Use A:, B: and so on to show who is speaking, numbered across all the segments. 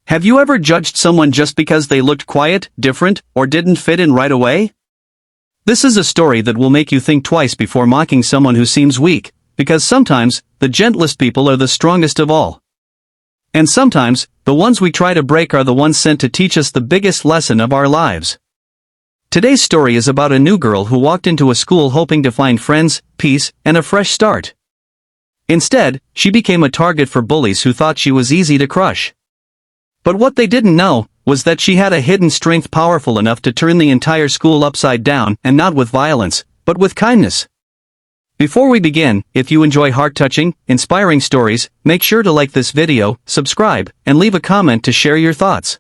A: Have you ever judged someone just because they looked quiet, different, or didn't fit in right away? This is a story that will make you think twice before mocking someone who seems weak, because sometimes, the gentlest people are the strongest of all. And sometimes, the ones we try to break are the ones sent to teach us the biggest lesson of our lives. Today's story is about a new girl who walked into a school hoping to find friends, peace, and a fresh start. Instead, she became a target for bullies who thought she was easy to crush. But what they didn't know was that she had a hidden strength powerful enough to turn the entire school upside down, and not with violence, but with kindness. Before we begin, if you enjoy heart-touching, inspiring stories, make sure to like this video, subscribe, and leave a comment to share your thoughts.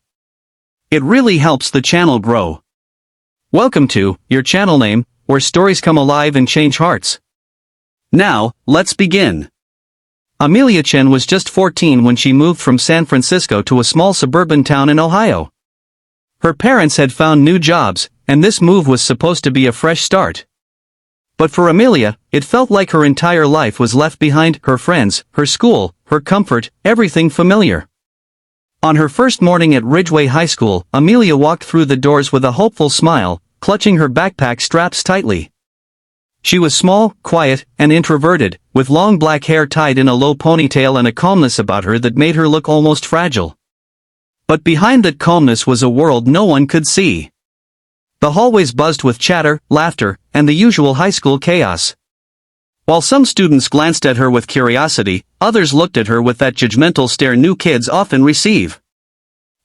A: It really helps the channel grow. Welcome to your channel name, where stories come alive and change hearts. Now, let's begin. Amelia Chen was just 14 when she moved from San Francisco to a small suburban town in Ohio. Her parents had found new jobs, and this move was supposed to be a fresh start. But for Amelia, it felt like her entire life was left behind: her friends, her school, her comfort, everything familiar. On her first morning at Ridgeway High School, Amelia walked through the doors with a hopeful smile, clutching her backpack straps tightly. She was small, quiet, and introverted, with long black hair tied in a low ponytail and a calmness about her that made her look almost fragile. But behind that calmness was a world no one could see. The hallways buzzed with chatter, laughter, and the usual high school chaos. While some students glanced at her with curiosity, others looked at her with that judgmental stare new kids often receive.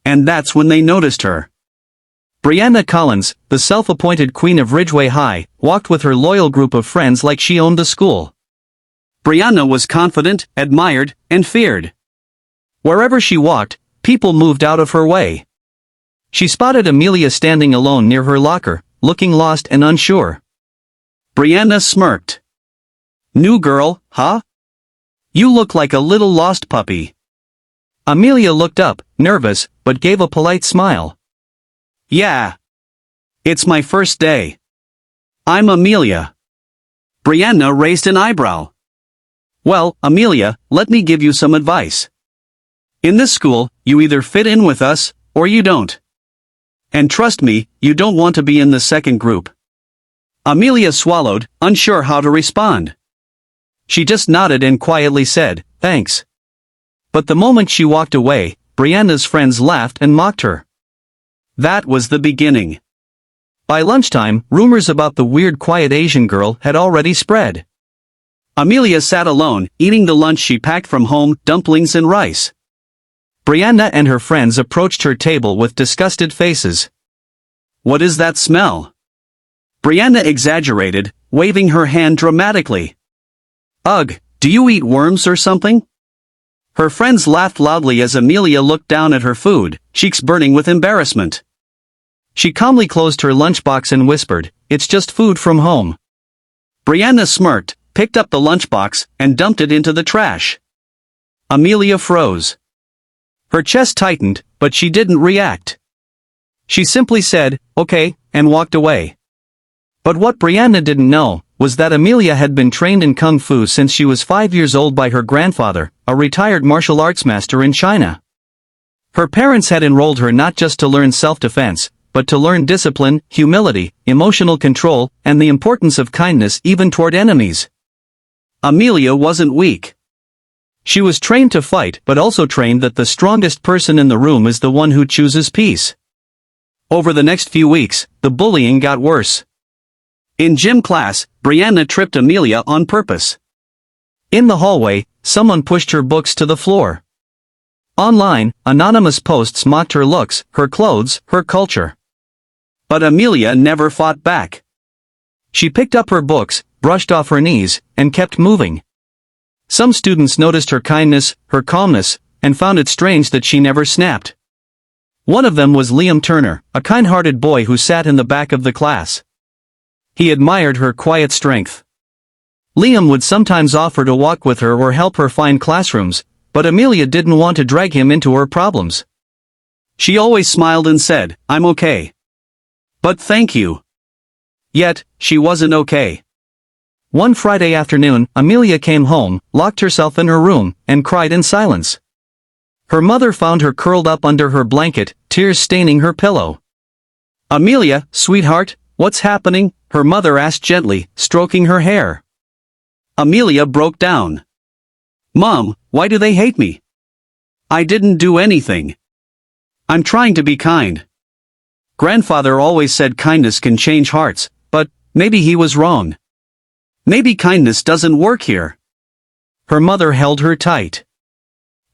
A: And that's when they noticed her. Brianna Collins, the self-appointed queen of Ridgeway High, walked with her loyal group of friends like she owned the school. Brianna was confident, admired, and feared. Wherever she walked, people moved out of her way. She spotted Amelia standing alone near her locker, looking lost and unsure. Brianna smirked. "New girl, huh? You look like a little lost puppy." Amelia looked up, nervous, but gave a polite smile. "Yeah. It's my first day. I'm Amelia." Brianna raised an eyebrow. "Well, Amelia, let me give you some advice. In this school, you either fit in with us, or you don't. And trust me, you don't want to be in the second group." Amelia swallowed, unsure how to respond. She just nodded and quietly said, "Thanks." But the moment she walked away, Brianna's friends laughed and mocked her. That was the beginning. By lunchtime, rumors about the weird quiet Asian girl had already spread. Amelia sat alone, eating the lunch she packed from home: dumplings and rice. Brianna and her friends approached her table with disgusted faces. "What is that smell?" Brianna exaggerated, waving her hand dramatically. "Ugh, do you eat worms or something?" Her friends laughed loudly as Amelia looked down at her food, cheeks burning with embarrassment. She calmly closed her lunchbox and whispered, "It's just food from home." Brianna smirked, picked up the lunchbox, and dumped it into the trash. Amelia froze. Her chest tightened, but she didn't react. She simply said, "Okay," and walked away. But what Brianna didn't know was that Amelia had been trained in Kung Fu since she was 5 years old by her grandfather, a retired martial arts master in China. Her parents had enrolled her not just to learn self-defense, but to learn discipline, humility, emotional control, and the importance of kindness even toward enemies. Amelia wasn't weak. She was trained to fight, but also trained that the strongest person in the room is the one who chooses peace. Over the next few weeks, the bullying got worse. In gym class, Brianna tripped Amelia on purpose. In the hallway, someone pushed her books to the floor. Online, anonymous posts mocked her looks, her clothes, her culture. But Amelia never fought back. She picked up her books, brushed off her knees, and kept moving. Some students noticed her kindness, her calmness, and found it strange that she never snapped. One of them was Liam Turner, a kind-hearted boy who sat in the back of the class. He admired her quiet strength. Liam would sometimes offer to walk with her or help her find classrooms, but Amelia didn't want to drag him into her problems. She always smiled and said, "I'm okay. But thank you." Yet, she wasn't okay. One Friday afternoon, Amelia came home, locked herself in her room, and cried in silence. Her mother found her curled up under her blanket, tears staining her pillow. "Amelia, sweetheart, what's happening?" her mother asked gently, stroking her hair. Amelia broke down. "Mom, why do they hate me? I didn't do anything. I'm trying to be kind. Grandfather always said kindness can change hearts, but maybe he was wrong. Maybe kindness doesn't work here." Her mother held her tight.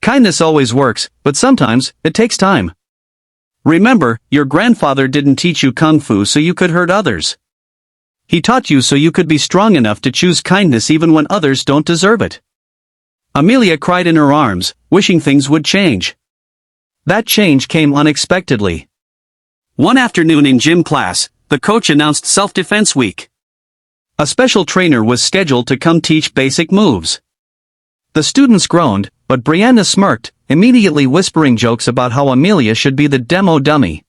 A: "Kindness always works, but sometimes it takes time. Remember, your grandfather didn't teach you kung fu so you could hurt others. He taught you so you could be strong enough to choose kindness even when others don't deserve it." Amelia cried in her arms, wishing things would change. That change came unexpectedly. One afternoon in gym class, the coach announced self-defense week. A special trainer was scheduled to come teach basic moves. The students groaned, but Brianna smirked, immediately whispering jokes about how Amelia should be the demo dummy.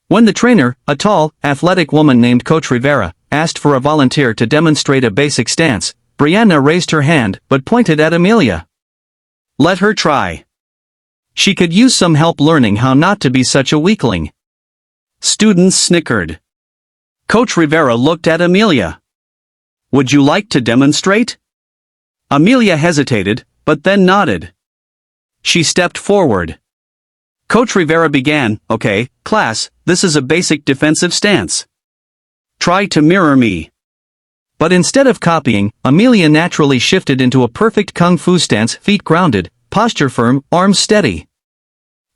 A: When the trainer, a tall, athletic woman named Coach Rivera, asked for a volunteer to demonstrate a basic stance, Brianna raised her hand but pointed at Amelia. Let her try. She could use some help learning how not to be such a weakling. Students snickered. Coach Rivera looked at Amelia. Would you like to demonstrate? Amelia hesitated, but then nodded. She stepped forward. Coach Rivera began, "Okay, class, this is a basic defensive stance. Try to mirror me." But instead of copying, Amelia naturally shifted into a perfect kung fu stance, feet grounded, posture firm, arms steady.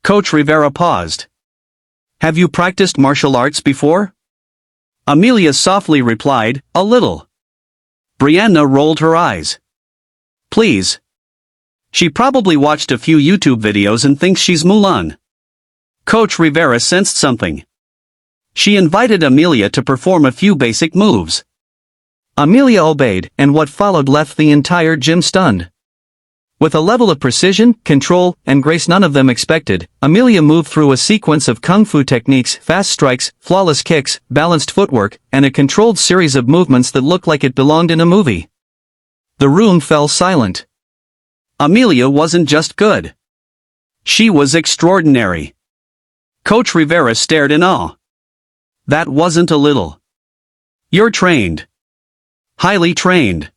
A: Coach Rivera paused. "Have you practiced martial arts before?" Amelia softly replied, "A little." Brianna rolled her eyes. "Please. She probably watched a few YouTube videos and thinks she's Mulan." Coach Rivera sensed something. She invited Amelia to perform a few basic moves. Amelia obeyed, and what followed left the entire gym stunned. With a level of precision, control, and grace none of them expected, Amelia moved through a sequence of kung fu techniques, fast strikes, flawless kicks, balanced footwork, and a controlled series of movements that looked like it belonged in a movie. The room fell silent. Amelia wasn't just good. She was extraordinary. Coach Rivera stared in awe. That wasn't a little. You're trained. Highly trained.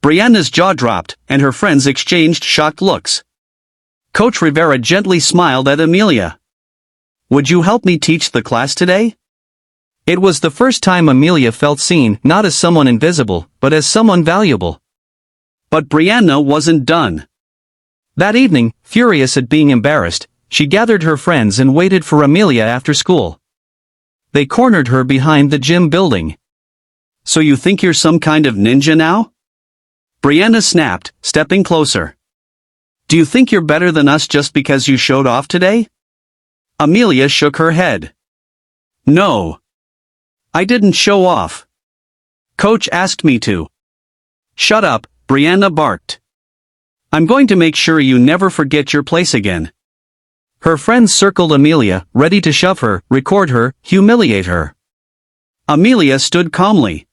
A: Brianna's jaw dropped, and her friends exchanged shocked looks. Coach Rivera gently smiled at Amelia. Would you help me teach the class today? It was the first time Amelia felt seen, not as someone invisible, but as someone valuable. But Brianna wasn't done. That evening, furious at being embarrassed, she gathered her friends and waited for Amelia after school. They cornered her behind the gym building. So you think you're some kind of ninja now? Brianna snapped, stepping closer. Do you think you're better than us just because you showed off today? Amelia shook her head. No. I didn't show off. Coach asked me to. Shut up, Brianna barked. I'm going to make sure you never forget your place again. Her friends circled Amelia, ready to shove her, record her, humiliate her. Amelia stood calmly.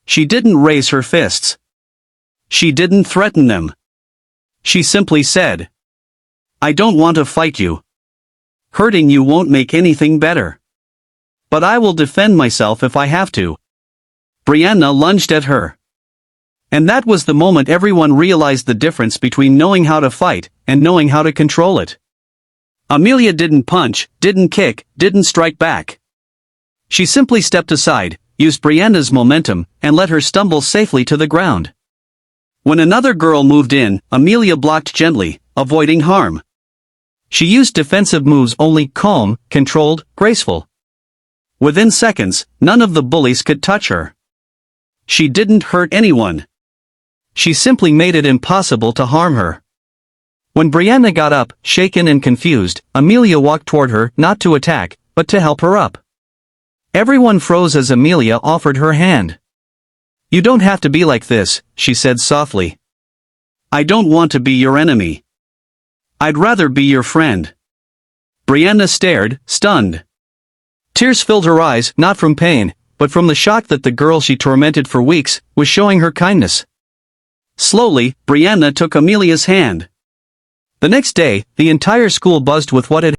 A: She didn't raise her fists. She didn't threaten them. She simply said, I don't want to fight you. Hurting you won't make anything better. But I will defend myself if I have to. Brianna lunged at her. And that was the moment everyone realized the difference between knowing how to fight and knowing how to control it. Amelia didn't punch, didn't kick, didn't strike back. She simply stepped aside, used Brianna's momentum, and let her stumble safely to the ground. When another girl moved in, Amelia blocked gently, avoiding harm. She used defensive moves only, calm, controlled, graceful. Within seconds, none of the bullies could touch her. She didn't hurt anyone. She simply made it impossible to harm her. When Brianna got up, shaken and confused, Amelia walked toward her, not to attack, but to help her up. Everyone froze as Amelia offered her hand. You don't have to be like this, she said softly. I don't want to be your enemy. I'd rather be your friend. Brianna stared, stunned. Tears filled her eyes, not from pain, but from the shock that the girl she tormented for weeks was showing her kindness. Slowly, Brianna took Amelia's hand. The next day, the entire school buzzed with what had